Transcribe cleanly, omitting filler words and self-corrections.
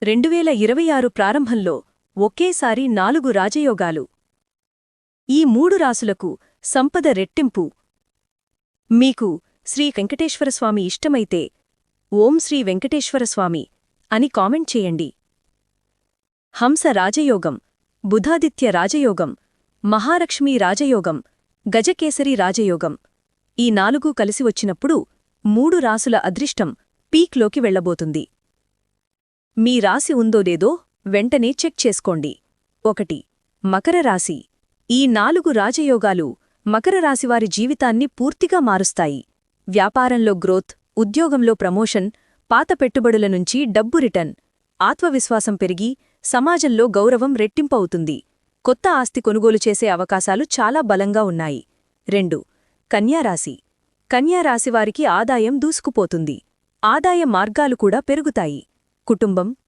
2026 ప్రారంభంలో ఒకేసారి 4 రాజయోగాలు. ఈ 3 రాసులకు సంపద రెట్టింపు. మీకు శ్రీ వెంకటేశ్వరస్వామి ఇష్టమైతే ఓం శ్రీ వెంకటేశ్వరస్వామి అని కామెంట్ చేయండి. హంస రాజయోగం, బుధాదిత్య రాజయోగం, మహాలక్ష్మీ రాజయోగం, గజకేసరి రాజయోగం. ఈ 4 కలిసి వచ్చినప్పుడు 3 రాసుల అదృష్టం పీక్లోకి వెళ్లబోతుంది. మీ రాశి ఉందో లేదో వెంటనే చెక్ చేసుకోండి. 1. మకర రాశి. ఈ 4 రాజయోగాలు మకర రాశివారి జీవితాన్ని పూర్తిగా మారుస్తాయి. వ్యాపారంలో గ్రోత్, ఉద్యోగంలో ప్రమోషన్, పాత పెట్టుబడుల నుంచి డబ్బు రిటర్న్, ఆత్మవిశ్వాసం పెరిగి సమాజంలో గౌరవం రెట్టింపవుతుంది. కొత్త ఆస్తి కొనుగోలు చేసే అవకాశాలు చాలా బలంగా ఉన్నాయి. 2. కన్యారాశి. కన్యారాశివారికి ఆదాయం దూసుకుపోతుంది. ఆదాయ మార్గాలు కూడా పెరుగుతాయి. కుటుంబం,